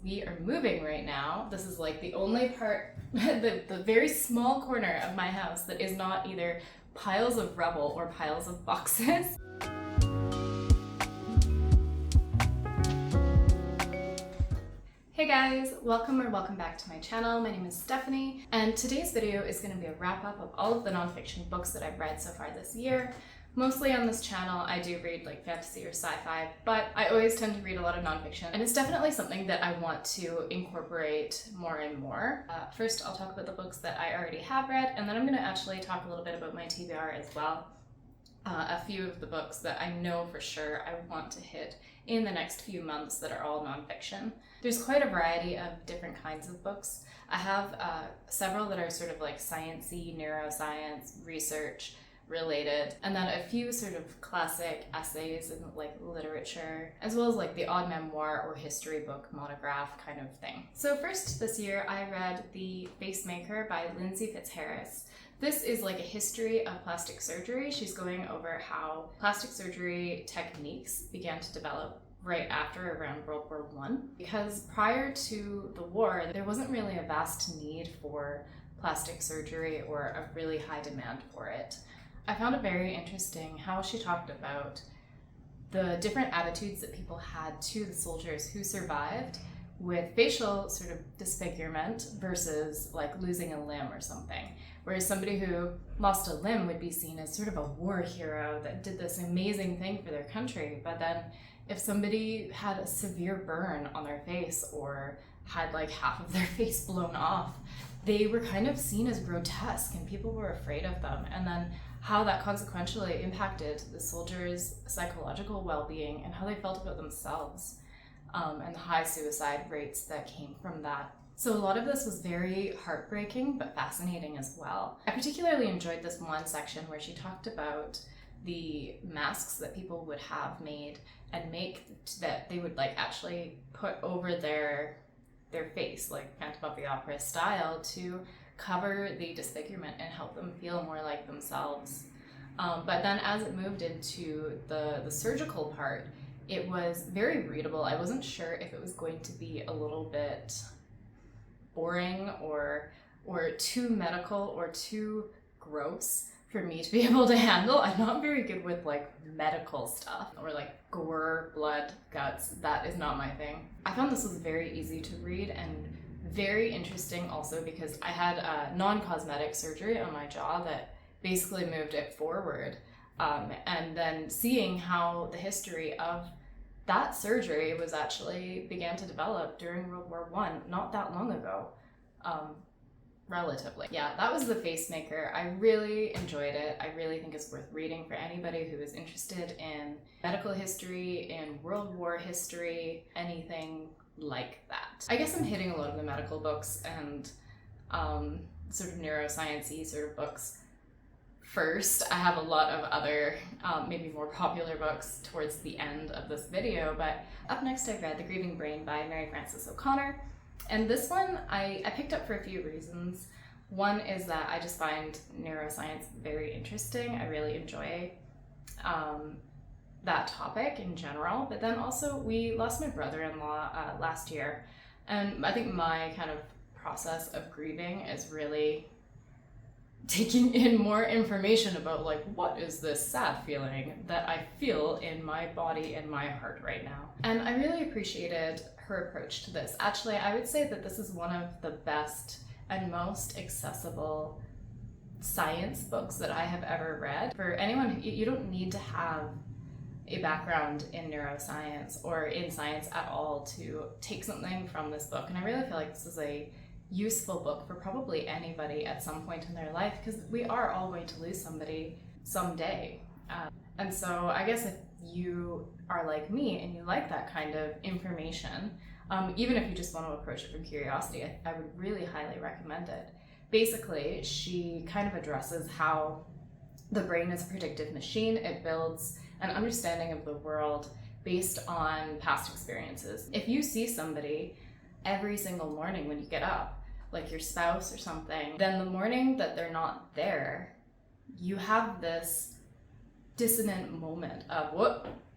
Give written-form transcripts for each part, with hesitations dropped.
We are moving right now. This is like the only part, the very small corner of my house that is not either piles of rubble or piles of boxes. Hey guys, welcome back to my channel. My name is Stephanie, and today's video is going to be a wrap up of all of the nonfiction books that I've read so far this year. Mostly on this channel, I do read like fantasy or sci-fi, but I always tend to read a lot of nonfiction, and it's definitely something that I want to incorporate more and more. First, I'll talk about the books that I already have read, and then I'm going to actually talk a little bit about my TBR as well. A few of the books that I know for sure I want to hit in the next few months that are all nonfiction. There's quite a variety of different kinds of books. I have several that are sort of like sciencey, neuroscience, research related, and then a few sort of classic essays and like literature, as well as like the odd memoir or history book monograph kind of thing. So first this year I read The Facemaker by Lindsay Fitzharris. This is like a history of plastic surgery. She's going over how plastic surgery techniques began to develop right after around World War I. Because prior to the war, there wasn't really a vast need for plastic surgery or a really high demand for it. I found it very interesting how she talked about the different attitudes that people had to the soldiers who survived with facial sort of disfigurement versus like losing a limb or something. Whereas somebody who lost a limb would be seen as sort of a war hero that did this amazing thing for their country. But then if somebody had a severe burn on their face or had like half of their face blown off, they were kind of seen as grotesque and people were afraid of them. And then how that consequentially impacted the soldiers' psychological well-being and how they felt about themselves, and the high suicide rates that came from that. So a lot of this was very heartbreaking but fascinating as well. I particularly enjoyed this one section where she talked about the masks that people would have made and make that they would like actually put over their face, like Phantom of the Opera style, to cover the disfigurement and help them feel more like themselves. But then as it moved into the surgical part, it was very readable. I wasn't sure if it was going to be a little bit boring or too medical or too gross for me to be able to handle. I'm not very good with like medical stuff or like gore, blood, guts. That is not my thing. I found this was very easy to read and very interesting also because I had a non-cosmetic surgery on my jaw that basically moved it forward. And then seeing how the history of that surgery was actually began to develop during World War I, not that long ago, relatively. Yeah, that was The Facemaker. I really enjoyed it. I really think it's worth reading for anybody who is interested in medical history, in World War history, anything like that. I guess I'm hitting a lot of the medical books and sort of neuroscience-y sort of books first. I have a lot of other maybe more popular books towards the end of this video, but up next I've read The Grieving Brain by Mary Frances O'Connor, and this one I picked up for a few reasons. One is that I just find neuroscience very interesting. I really enjoy that topic in general, but then also we lost my brother-in-law last year, and I think my kind of process of grieving is really taking in more information about like what is this sad feeling that I feel in my body and my heart right now. And I really appreciated her approach to this. Actually, I would say that this is one of the best and most accessible science books that I have ever read. For anyone, you don't need to have a background in neuroscience or in science at all to take something from this book. And I really feel like this is a useful book for probably anybody at some point in their life, because we are all going to lose somebody someday. And so I guess if you are like me and you like that kind of information, even if you just want to approach it from curiosity, I would really highly recommend it. Basically, she kind of addresses how the brain is a predictive machine. It builds an understanding of the world based on past experiences. If you see somebody every single morning when you get up, like your spouse or something, then the morning that they're not there, you have this dissonant moment of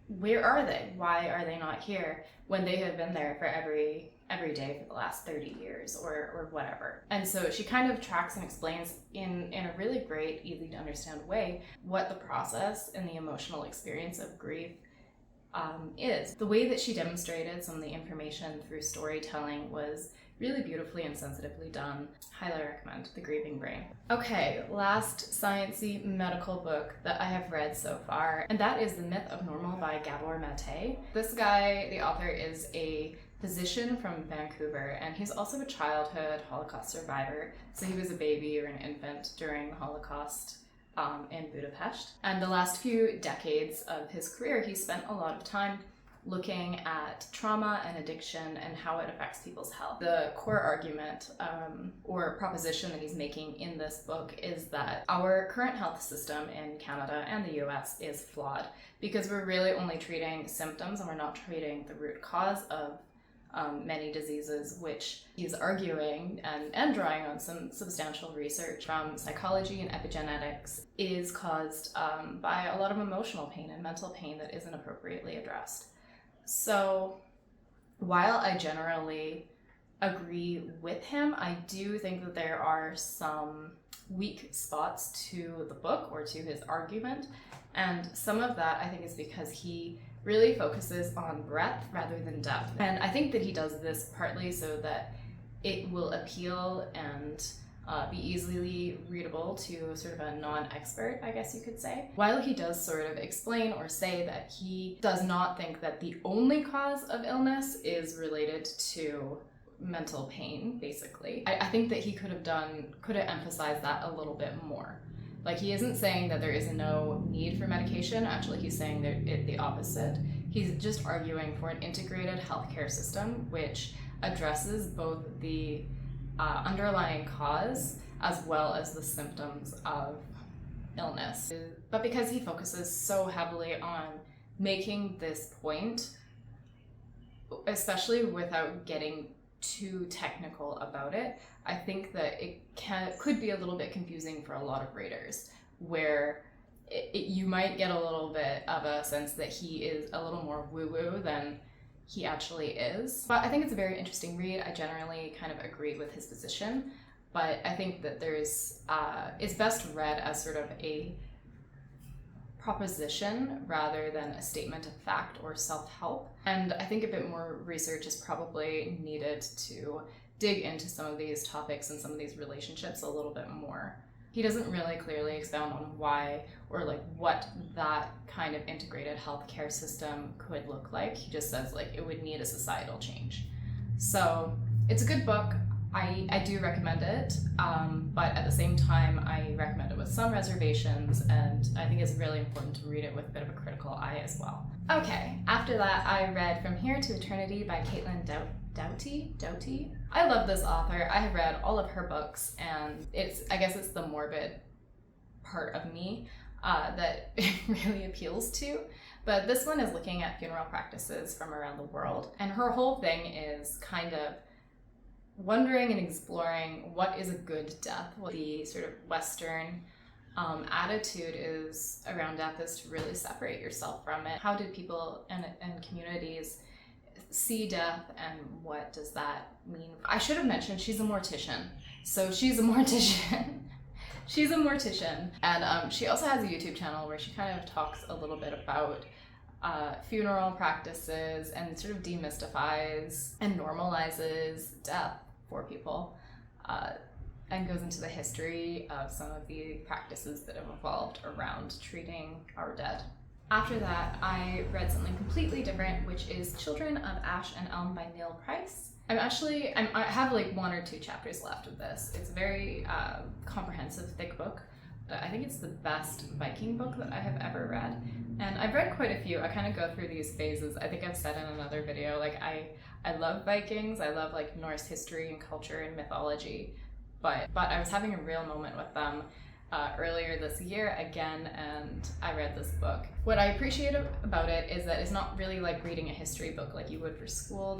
where are they? Why are they not here when they have been there for every every day for the last 30 years or whatever. And so she kind of tracks and explains in a really great, easy to understand way what the process and the emotional experience of grief is. The way that she demonstrated some of the information through storytelling was really beautifully and sensitively done. Highly recommend The Grieving Brain. Okay, last sciencey medical book that I have read so far, and that is The Myth of Normal by Gabor Mate. This guy, the author, is a physician from Vancouver, and he's also a childhood Holocaust survivor. So he was a baby or an infant during the Holocaust in Budapest. And the last few decades of his career, he spent a lot of time looking at trauma and addiction and how it affects people's health. The core argument or proposition that he's making in this book is that our current health system in Canada and the US is flawed because we're really only treating symptoms and we're not treating the root cause of many diseases, which he's arguing and drawing on some substantial research from psychology and epigenetics, is caused by a lot of emotional pain and mental pain that isn't appropriately addressed. So while I generally agree with him, I do think that there are some weak spots to the book or to his argument, and some of that I think is because he really focuses on breadth rather than depth. And I think that he does this partly so that it will appeal and be easily readable to sort of a non-expert, I guess you could say. While he does sort of explain or say that he does not think that the only cause of illness is related to mental pain, basically, I think that he could have emphasized that a little bit more. Like, he isn't saying that there is no need for medication. Actually, he's saying the opposite. He's just arguing for an integrated healthcare system which addresses both the underlying cause as well as the symptoms of illness. But because he focuses so heavily on making this point, especially without getting too technical about it, I think that it could be a little bit confusing for a lot of readers, where you might get a little bit of a sense that he is a little more woo-woo than he actually is. But I think it's a very interesting read. I generally kind of agree with his position, but I think that it's best read as sort of a proposition rather than a statement of fact or self-help. And I think a bit more research is probably needed to dig into some of these topics and some of these relationships a little bit more. He doesn't really clearly expound on why or like what that kind of integrated healthcare system could look like. He just says like it would need a societal change. So it's a good book. I do recommend it, but at the same time, I recommend it with some reservations, and I think it's really important to read it with a bit of a critical eye as well. Okay, after that, I read From Here to Eternity by Caitlin Doughty. I love this author. I have read all of her books, and I guess it's the morbid part of me that it really appeals to. But this one is looking at funeral practices from around the world, and her whole thing is kind of wondering and exploring what is a good death. What the sort of Western attitude is around death is to really separate yourself from it. How do people and Communities see death, and what does that mean? I should have mentioned she's a mortician. So she's a mortician. She's a mortician. And she also has a YouTube channel where she kind of talks a little bit about funeral practices and sort of demystifies and normalizes death for people, and goes into the history of some of the practices that have evolved around treating our dead. After that, I read something completely different, which is Children of Ash and Elm by Neil Price. I have like 1 or 2 chapters left of this. It's a very comprehensive, thick book. I think it's the best Viking book that I have ever read. And I've read quite a few. I kind of go through these phases. I think I've said in another video, like I love Vikings. I love like Norse history and culture and mythology. But I was having a real moment with them earlier this year again, and I read this book. What I appreciate about it is that it's not really like reading a history book like you would for school.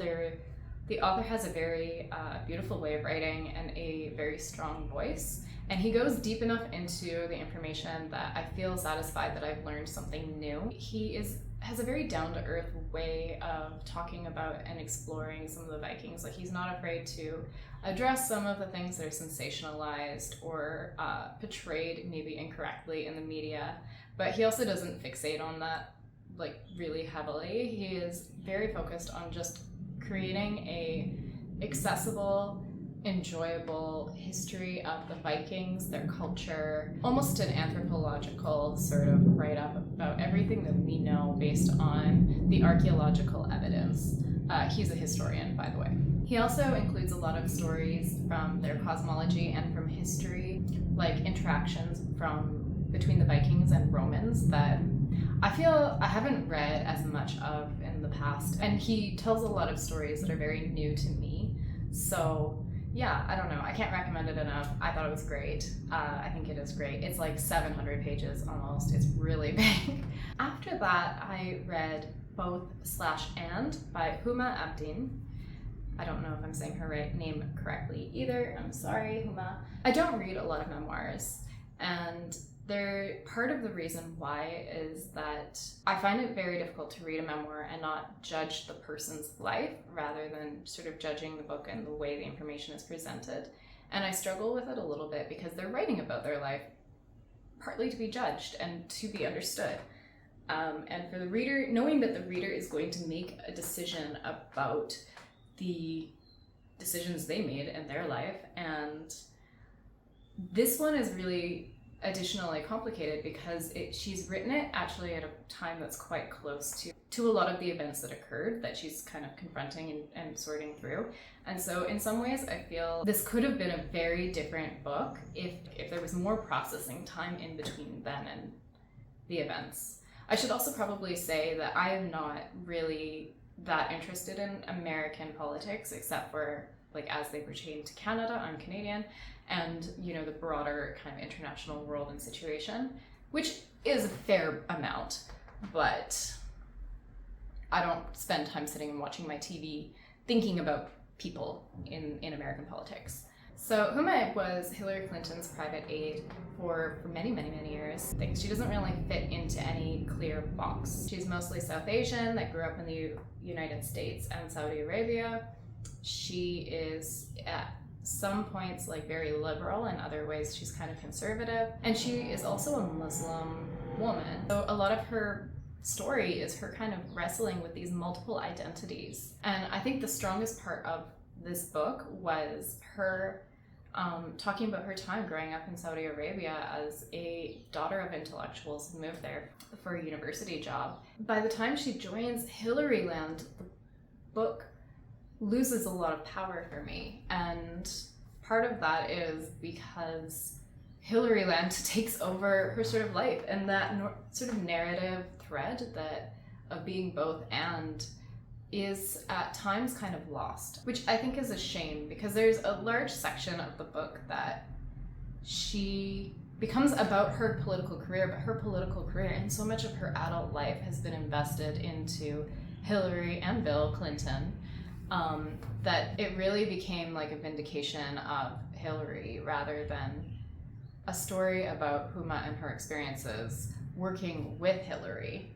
The author has a very beautiful way of writing and a very strong voice. And he goes deep enough into the information that I feel satisfied that I've learned something new. He is has a very down-to-earth way of talking about and exploring some of the Vikings. Like, he's not afraid to address some of the things that are sensationalized or portrayed maybe incorrectly in the media, but he also doesn't fixate on that like really heavily. He is very focused on just creating a accessible, enjoyable history of the Vikings, their culture, almost an anthropological sort of write-up about everything that we know based on the archaeological evidence. He's a historian, by the way. He also includes a lot of stories from their cosmology and from history, like interactions between the Vikings and Romans that I feel I haven't read as much of in the past. And he tells a lot of stories that are very new to me. So yeah, I don't know. I can't recommend it enough. I thought it was great. I think it is great. It's like 700 pages almost. It's really big. After that, I read both /and by Huma Abedin. I don't know if I'm saying her name correctly either. I'm sorry, Huma. I don't read a lot of memoirs, and part of the reason why is that I find it very difficult to read a memoir and not judge the person's life rather than sort of judging the book and the way the information is presented. And I struggle with it a little bit because they're writing about their life partly to be judged and to be understood. And for the reader, knowing that the reader is going to make a decision about the decisions they made in their life. And this one is really additionally complicated because she's written it actually at a time that's quite close to a lot of the events that occurred that she's kind of confronting and sorting through. And so in some ways I feel this could have been a very different book if there was more processing time in between then and the events. I should also probably say that I am not really that interested in American politics except for like as they pertain to Canada. I'm Canadian, and you know, the broader kind of international world and situation, which is a fair amount, but I don't spend time sitting and watching my TV thinking about people in American politics. So Huma was Hillary Clinton's private aide for many, many, many years. She doesn't really fit into any clear box. She's mostly South Asian that grew up in the United States and Saudi Arabia. She is at some points like very liberal, in other ways she's kind of conservative, and she is also a Muslim woman. So a lot of her story is her kind of wrestling with these multiple identities. And I think the strongest part of this book was her talking about her time growing up in Saudi Arabia as a daughter of intellectuals who moved there for a university job. By the time she joins Hillaryland, the book loses a lot of power for me, and part of that is because Hillaryland takes over her sort of life, and that sort of narrative thread that of being both and is at times kind of lost, which I think is a shame because there's a large section of the book that she becomes about her political career, but her political career and so much of her adult life has been invested into Hillary and Bill Clinton, that it really became like a vindication of Hillary rather than a story about Huma and her experiences working with Hillary.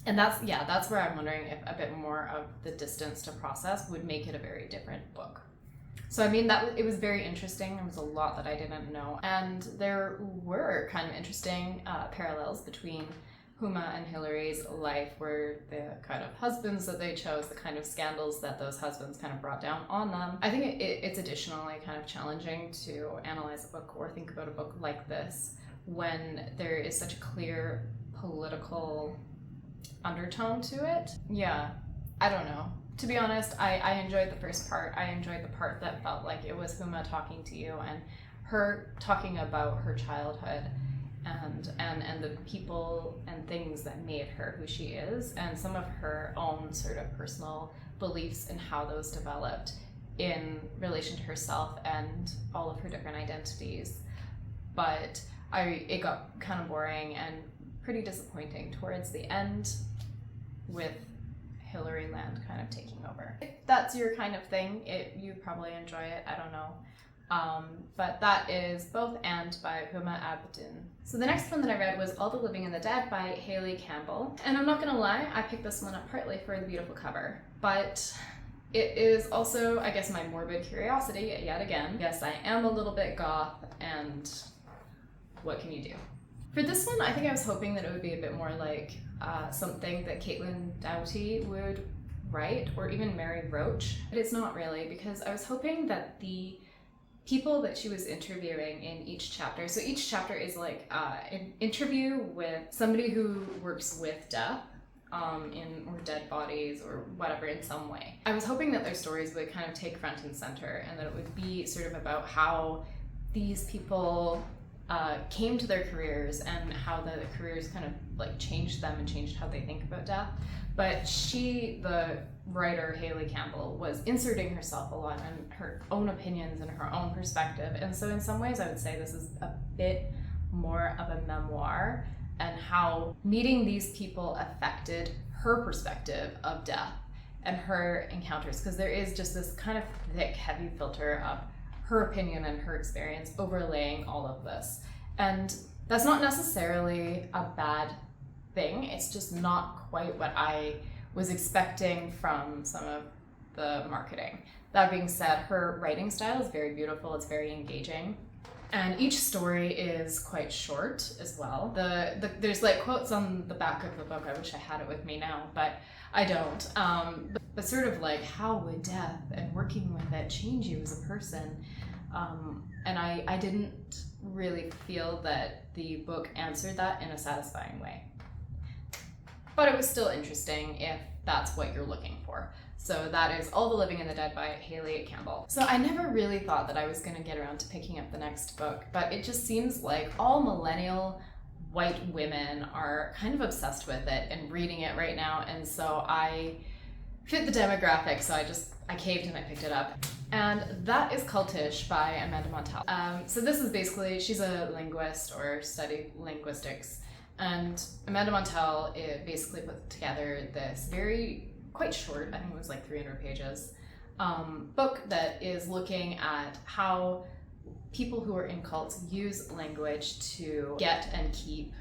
And that's where I'm wondering if a bit more of the distance to process would make it a very different book. So I mean, it was very interesting. There was a lot that I didn't know, and there were kind of interesting parallels between Huma and Hillary's life, where the kind of husbands that they chose, the kind of scandals that those husbands kind of brought down on them. I think it's additionally kind of challenging to analyze a book or think about a book like this when there is such a clear political undertone to it. Yeah, I don't know. To be honest, I enjoyed the first part. I enjoyed the part that felt like it was Huma talking to you and her talking about her childhood and the people and things that made her who she is, and some of her own sort of personal beliefs and how those developed in relation to herself and all of her different identities. But it got kind of boring and pretty disappointing towards the end with Hillaryland kind of taking over. If that's your kind of thing, you probably enjoy it. I don't know. But that is Both and by Huma Abedin. So the next one that I read was All the Living and the Dead by Haley Campbell. And I'm not gonna lie, I picked this one up partly for the beautiful cover, but it is also, I guess, my morbid curiosity yet again. Yes, I am a little bit goth, and what can you do? For this one, I think I was hoping that it would be a bit more like something that Caitlin Doughty would write, or even Mary Roach, but it's not really, because I was hoping that the people that she was interviewing in each chapter, so each chapter is like an interview with somebody who works with death, or dead bodies or whatever in some way. I was hoping that their stories would kind of take front and center, and that it would be sort of about how these people came to their careers and how the careers kind of like changed them and changed how they think about death. But she, the writer Haley Campbell, was inserting herself a lot and her own opinions and her own perspective. And so in some ways I would say this is a bit more of a memoir, and how meeting these people affected her perspective of death and her encounters, because there is just this kind of thick, heavy filter of her opinion and her experience overlaying all of this. And that's not necessarily a bad thing, it's just not quite what I was expecting from some of the marketing. That being said, her writing style is very beautiful, it's very engaging. And each story is quite short as well. There's like quotes on the back of the book. I wish I had it with me now, but I don't. But sort of like, how would death and working with it change you as a person? And I didn't really feel that the book answered that in a satisfying way. But it was still interesting if that's what you're looking for. So that is All the Living and the Dead by Haley Campbell. So I never really thought that I was gonna get around to picking up the next book, but it just seems like all millennial white women are kind of obsessed with it and reading it right now. And so I fit the demographic, so I caved and I picked it up. And that is Cultish by Amanda Montell. So this is basically, she's a linguist or studied linguistics. And Amanda Montell basically put together this quite short, I think it was like 300 pages, book that is looking at how people who are in cults use language to get and keep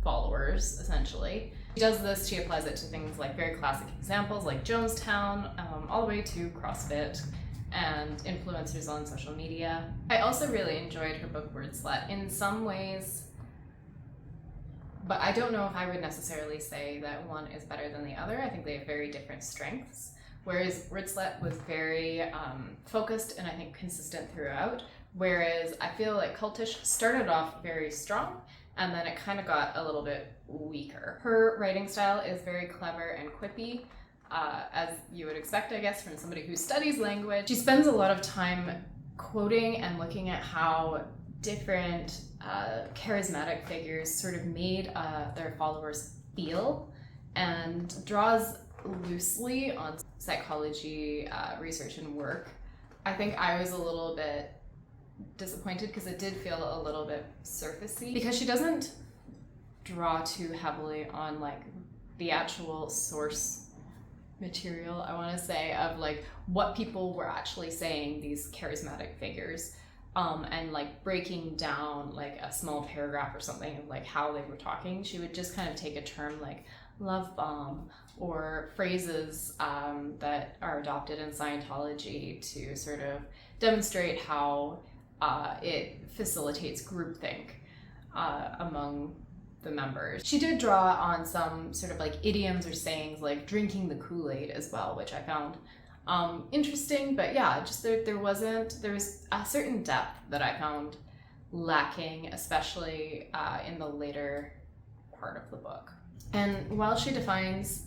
followers, essentially. She does this, she applies it to things like very classic examples like Jonestown, all the way to CrossFit and influencers on social media. I also really enjoyed her book Word Slut in some ways, but I don't know if I would necessarily say that one is better than the other. I think they have very different strengths. Whereas Word Slut was very focused and I think consistent throughout. Whereas I feel like Cultish started off very strong and then it kind of got a little bit weaker. Her writing style is very clever and quippy, as you would expect, I guess, from somebody who studies language. She spends a lot of time quoting and looking at how different charismatic figures sort of made their followers feel, and draws loosely on psychology research and work. I think I was a little bit disappointed because it did feel a little bit surfacey, because she doesn't draw too heavily on like the actual source material, I want to say, of like what people were actually saying, these charismatic figures. And like breaking down like a small paragraph or something of like how they were talking. She would just kind of take a term like love bomb or phrases that are adopted in Scientology to sort of demonstrate how it facilitates groupthink among the members. She did draw on some sort of like idioms or sayings like drinking the Kool-Aid as well, which I found interesting, but yeah, just there was a certain depth that I found lacking, especially in the later part of the book. And while she defines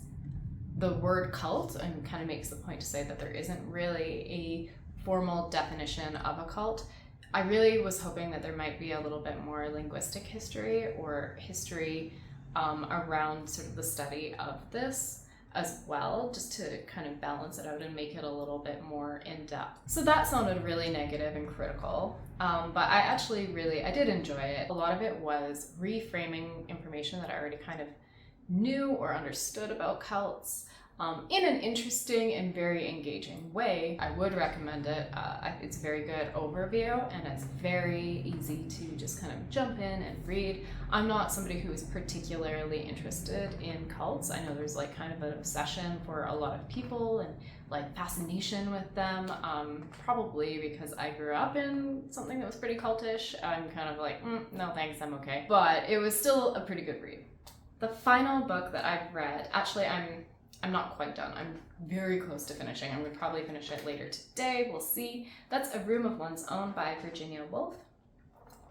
the word cult and kind of makes the point to say that there isn't really a formal definition of a cult, I really was hoping that there might be a little bit more linguistic history or history around sort of the study of this as well, just to kind of balance it out and make it a little bit more in-depth. So that sounded really negative and critical, but I did enjoy it. A lot of it was reframing information that I already kind of knew or understood about cults, in an interesting and very engaging way. I would recommend it. It's a very good overview, and it's very easy to just kind of jump in and read. I'm not somebody who is particularly interested in cults. I know there's like kind of an obsession for a lot of people and like fascination with them, probably because I grew up in something that was pretty cultish. I'm kind of like, no thanks, I'm okay. But it was still a pretty good read. The final book that I've read, actually I'm not quite done. I'm very close to finishing. I'm gonna probably finish it later today, we'll see. That's A Room of One's Own by Virginia Woolf.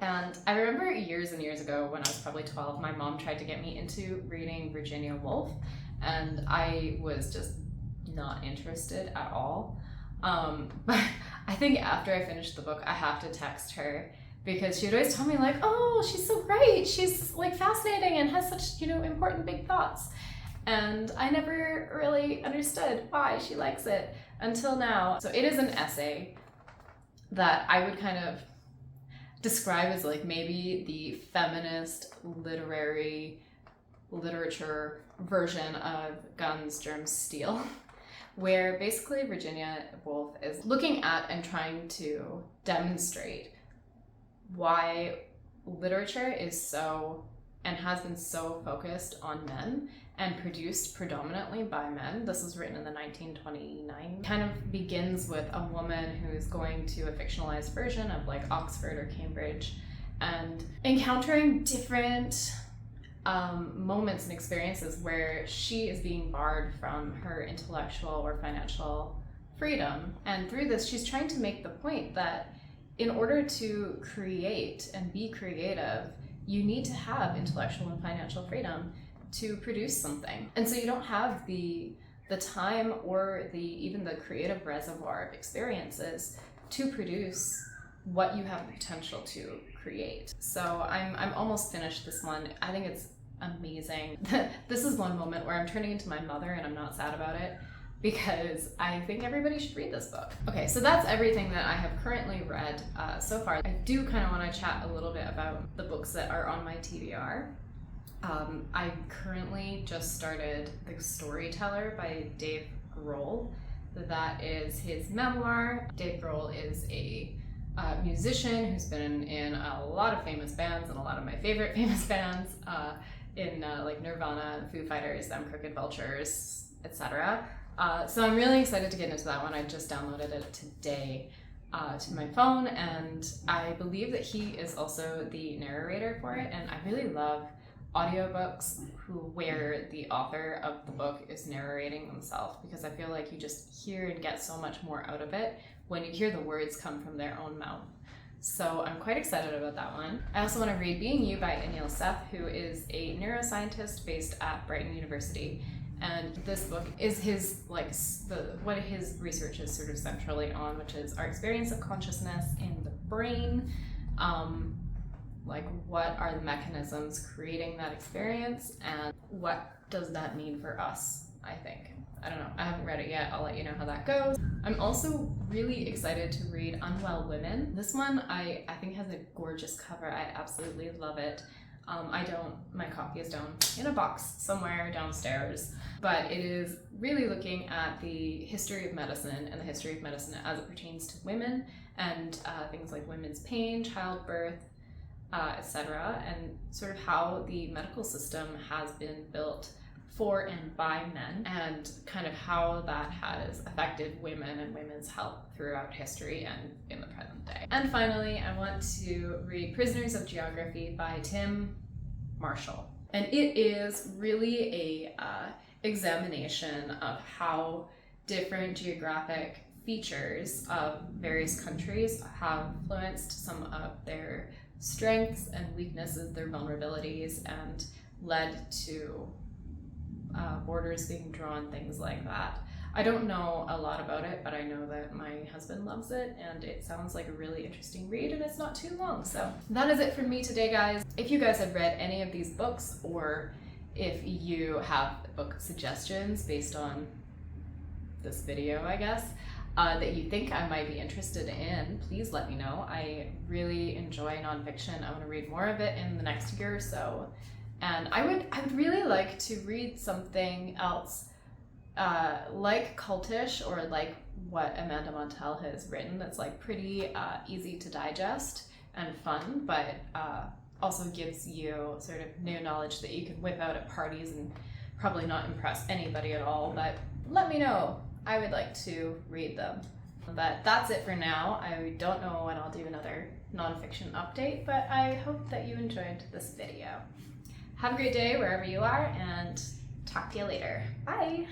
And I remember years and years ago when I was probably 12, my mom tried to get me into reading Virginia Woolf, and I was just not interested at all. But I think after I finished the book, I have to text her, because she would always tell me like, oh, she's so great, she's like fascinating and has such, important big thoughts. And I never really understood why she likes it until now. So it is an essay that I would kind of describe as like maybe the feminist literature version of Guns, Germs, Steel, where basically Virginia Woolf is looking at and trying to demonstrate why literature is so and has been so focused on men and produced predominantly by men. This was written in the 1929. Kind of begins with a woman who's going to a fictionalized version of like Oxford or Cambridge and encountering different moments and experiences where she is being barred from her intellectual or financial freedom. And through this, she's trying to make the point that in order to create and be creative, you need to have intellectual and financial freedom to produce something. And so you don't have the time or even the creative reservoir of experiences to produce what you have the potential to create. So I'm almost finished this one. I think it's amazing. This is one moment where I'm turning into my mother and I'm not sad about it, because I think everybody should read this book. Okay, so that's everything that I have currently read so far. I do kind of want to chat a little bit about the books that are on my TBR. I currently just started The Storyteller by Dave Grohl. That is his memoir. Dave Grohl is a musician who's been in a lot of famous bands and a lot of my favorite famous bands in like Nirvana, Foo Fighters, Them Crooked Vultures, etc. So I'm really excited to get into that one. I just downloaded it today to my phone, and I believe that he is also the narrator for it, and I really love audiobooks where the author of the book is narrating themselves, because I feel like you just hear and get so much more out of it when you hear the words come from their own mouth. So I'm quite excited about that one. I also want to read Being You by Anil Seth, who is a neuroscientist based at Brighton University. And this book is his, like, what his research is sort of centrally on, which is our experience of consciousness in the brain. Like, what are the mechanisms creating that experience, and what does that mean for us, I think. I don't know, I haven't read it yet, I'll let you know how that goes. I'm also really excited to read Unwell Women. This one I think has a gorgeous cover, I absolutely love it. My copy is down in a box somewhere downstairs, but it is really looking at the history of medicine and the history of medicine as it pertains to women and things like women's pain, childbirth, etc., and sort of how the medical system has been built for and by men, and kind of how that has affected women and women's health throughout history and in the present day. And finally, I want to read Prisoners of Geography by Tim Marshall. And it is really a examination of how different geographic features of various countries have influenced some of their strengths and weaknesses, their vulnerabilities, and led to borders being drawn, things like that. I don't know a lot about it, but I know that my husband loves it, and it sounds like a really interesting read, and it's not too long. So that is it for me today, guys. If you guys have read any of these books, or if you have book suggestions based on this video, I guess, that you think I might be interested in, please let me know. I really enjoy nonfiction. I want to read more of it in the next year or so. And I would really like to read something else like Cultish, or like what Amanda Montell has written, that's like pretty easy to digest and fun, but also gives you sort of new knowledge that you can whip out at parties and probably not impress anybody at all. But let me know. I would like to read them. But that's it for now. I don't know when I'll do another nonfiction update, but I hope that you enjoyed this video. Have a great day wherever you are, and talk to you later. Bye!